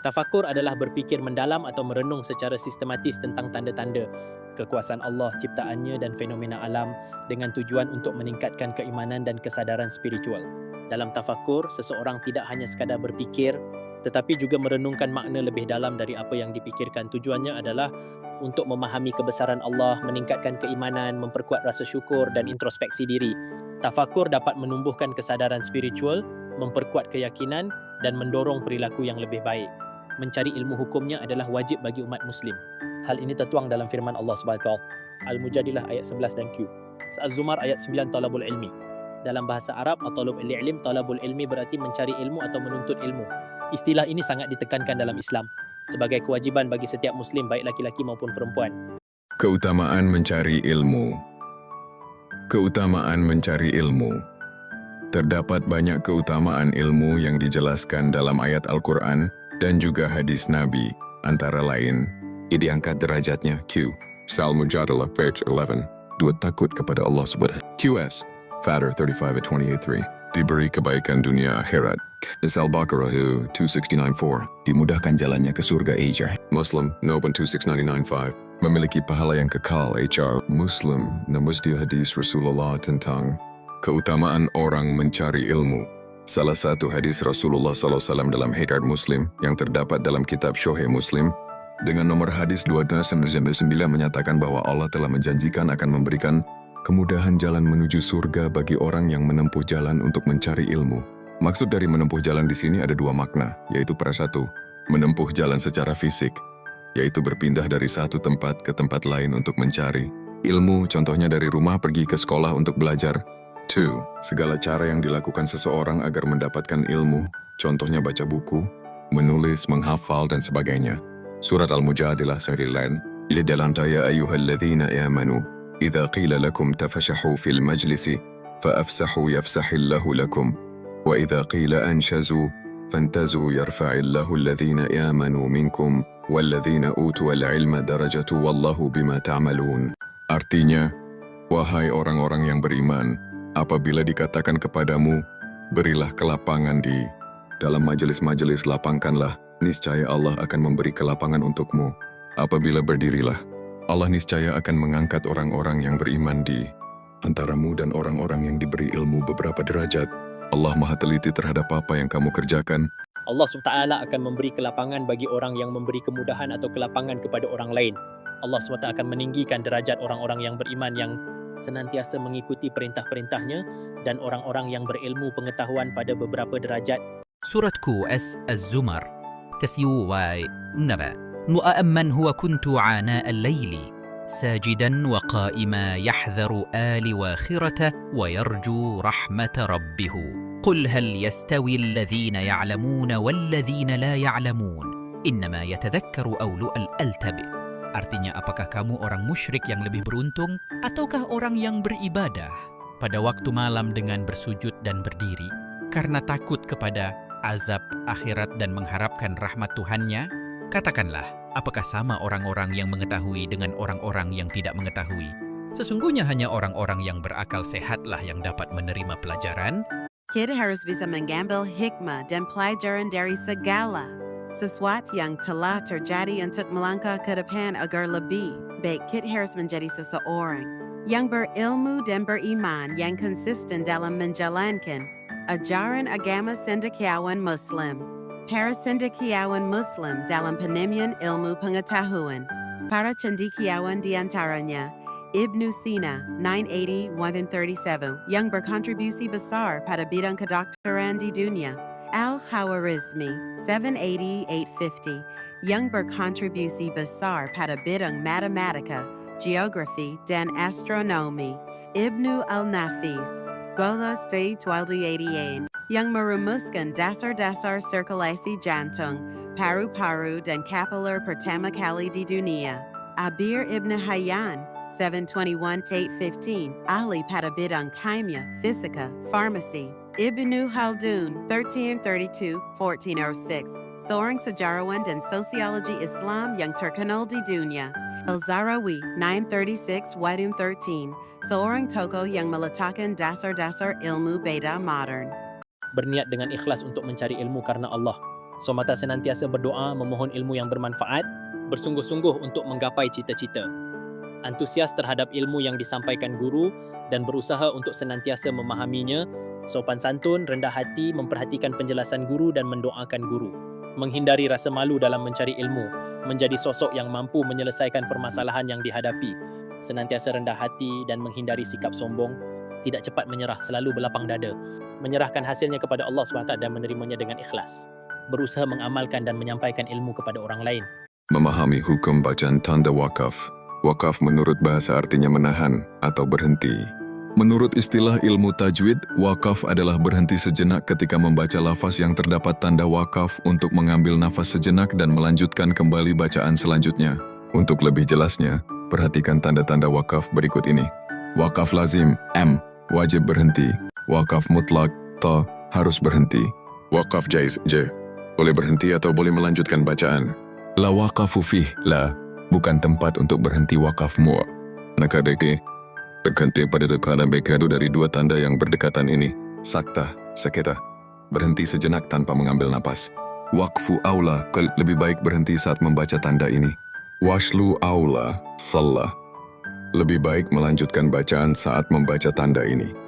Tafakur adalah berfikir mendalam atau merenung secara sistematis tentang tanda-tanda kekuasaan Allah, ciptaannya dan fenomena alam dengan tujuan untuk meningkatkan keimanan dan kesadaran spiritual. Dalam tafakur, seseorang tidak hanya sekadar berfikir tetapi juga merenungkan makna lebih dalam dari apa yang dipikirkan. Tujuannya adalah untuk memahami kebesaran Allah, meningkatkan keimanan, memperkuat rasa syukur dan introspeksi diri. Tafakur dapat menumbuhkan kesadaran spiritual, memperkuat keyakinan dan mendorong perilaku yang lebih baik. Mencari ilmu hukumnya adalah wajib bagi umat Muslim. Hal ini tertuang dalam firman Allah SWT, Al-Mujadilah ayat 11 dan Q. Az-Zumar ayat 9, Talabul Ilmi. Dalam bahasa Arab, Talabul Ilm, Talabul Ilmi berarti mencari ilmu atau menuntut ilmu. Istilah ini sangat ditekankan dalam Islam sebagai kewajiban bagi setiap Muslim, baik laki-laki maupun perempuan. Keutamaan mencari ilmu. Keutamaan mencari ilmu. Terdapat banyak keutamaan ilmu yang dijelaskan dalam ayat Al-Quran dan juga hadis Nabi, antara lain, diangkat derajatnya Q. Al-Mujadilah page 11. Dua takut kepada Allah Subhanahu. QS. Fatir 35:28-3. Diberi kebaikan dunia akhirat. Al-Baqarah 269-4. Dimudahkan jalannya ke surga Asia. Muslim Noban 26995. Memiliki pahala yang kekal HR. Muslim Namusdi hadis Rasulullah tentang keutamaan orang mencari ilmu. Salah satu hadis Rasulullah SAW dalam Hadits Muslim yang terdapat dalam kitab Sahih Muslim dengan nomor hadis 299 menyatakan bahwa Allah telah menjanjikan akan memberikan kemudahan jalan menuju surga bagi orang yang menempuh jalan untuk mencari ilmu. Maksud dari menempuh jalan di sini ada dua makna, yaitu satu, menempuh jalan secara fisik, yaitu berpindah dari satu tempat ke tempat lain untuk mencari ilmu, contohnya dari rumah pergi ke sekolah untuk belajar. 2. Segala cara yang dilakukan seseorang agar mendapatkan ilmu, contohnya baca buku, menulis, menghafal, dan sebagainya. Surat Al-Mujadilah 9. Lidalam ya ayyuhalladzina amanu, idza qila lakum tafashahu fil majlisi, faafsahu yafsahillahu lakum, wa idza qila anshazu, fantazu yarfa'illahu alladzina amanu minkum, walladzina utul ilma darajatu wallahu bima ta'malun. Artinya, wahai orang-orang yang beriman, apabila dikatakan kepadamu, berilah kelapangan di dalam majelis-majelis, lapangkanlah, niscaya Allah akan memberi kelapangan untukmu. Apabila berdirilah, Allah niscaya akan mengangkat orang-orang yang beriman di antaramu dan orang-orang yang diberi ilmu beberapa derajat. Allah Maha teliti terhadap apa yang kamu kerjakan. Allah SWT akan memberi kelapangan bagi orang yang memberi kemudahan atau kelapangan kepada orang lain. Allah SWT akan meninggikan derajat orang-orang yang beriman yang senantiasa mengikuti perintah-perintahnya dan orang-orang yang berilmu pengetahuan pada beberapa derajat. سورة QS الزمر تسيو ونبأ مؤمن هو كنت عناء الليل ساجدا وقائما يحذر آل واخرة ويرجو رحمة ربه قل هل يستوي الذين يعلمون والذين لا يعلمون إنما يتذكر أولو الألتب. Artinya, apakah kamu orang musyrik yang lebih beruntung ataukah orang yang beribadah pada waktu malam dengan bersujud dan berdiri karena takut kepada azab akhirat dan mengharapkan rahmat Tuhannya? Katakanlah, apakah sama orang-orang yang mengetahui dengan orang-orang yang tidak mengetahui? Sesungguhnya hanya orang-orang yang berakal sehatlah yang dapat menerima pelajaran. Kita harus bisa mengambil hikmah dan pelajaran dari segala sesuatu yang telah terjadi untuk melangkah ke depan agar lebih baik. Kita harus menjadi seseorang yang berilmu dan beriman yang konsisten dalam menjalankan ajaran agama cendekiawan Muslim. Para cendekiawan Muslim dalam penemian ilmu pengetahuan. Para cendekiawan diantaranya Ibnu Sina 980-137 yang berkontribusi besar pada bidang kedokteran di dunia. Al-Khwarizmi 780-850 yang berkontribusi besar pada bidang matematika, geografi, dan astronomi. Ibnu Al-Nafis 1288 yang merumuskan dasar-dasar sirkulasi jantung, paru-paru, dan kapiler pertama kali di dunia. Abir Ibn Hayyan 721-815 ahli pada bidang kimia, fisika, farmasi. Ibnu Khaldun 1332-1406 seorang sejarawan dan sosiologi Islam yang terkenal di dunia. Al-Zarawi 936-13 seorang tokoh yang meletakkan dasar-dasar ilmu beda modern. Berniat dengan ikhlas untuk mencari ilmu karena Allah. Somata senantiasa berdoa, memohon ilmu yang bermanfaat, bersungguh-sungguh untuk menggapai cita-cita. Antusias terhadap ilmu yang disampaikan guru dan berusaha untuk senantiasa memahaminya, sopan santun, rendah hati, memperhatikan penjelasan guru dan mendoakan guru. Menghindari rasa malu dalam mencari ilmu, menjadi sosok yang mampu menyelesaikan permasalahan yang dihadapi, senantiasa rendah hati dan menghindari sikap sombong, tidak cepat menyerah, selalu berlapang dada, menyerahkan hasilnya kepada Allah SWT dan menerimanya dengan ikhlas, berusaha mengamalkan dan menyampaikan ilmu kepada orang lain. Memahami hukum bacaan tanda wakaf. Wakaf menurut bahasa artinya menahan atau berhenti. Menurut istilah ilmu tajwid, wakaf adalah berhenti sejenak ketika membaca lafaz yang terdapat tanda wakaf untuk mengambil nafas sejenak dan melanjutkan kembali bacaan selanjutnya. Untuk lebih jelasnya, perhatikan tanda-tanda wakaf berikut ini. Wakaf lazim, M, wajib berhenti. Wakaf mutlak, Ta, harus berhenti. Wakaf jaiz, J, boleh berhenti atau boleh melanjutkan bacaan. La waqafu fih, la, bukan tempat untuk berhenti wakaf mu. Nakadeke, berhenti pada dekatan bekadu dari dua tanda yang berdekatan ini. Sakta, saketa, berhenti sejenak tanpa mengambil napas. Waqfu aula, lebih baik berhenti saat membaca tanda ini. Washlu aula, salah, lebih baik melanjutkan bacaan saat membaca tanda ini.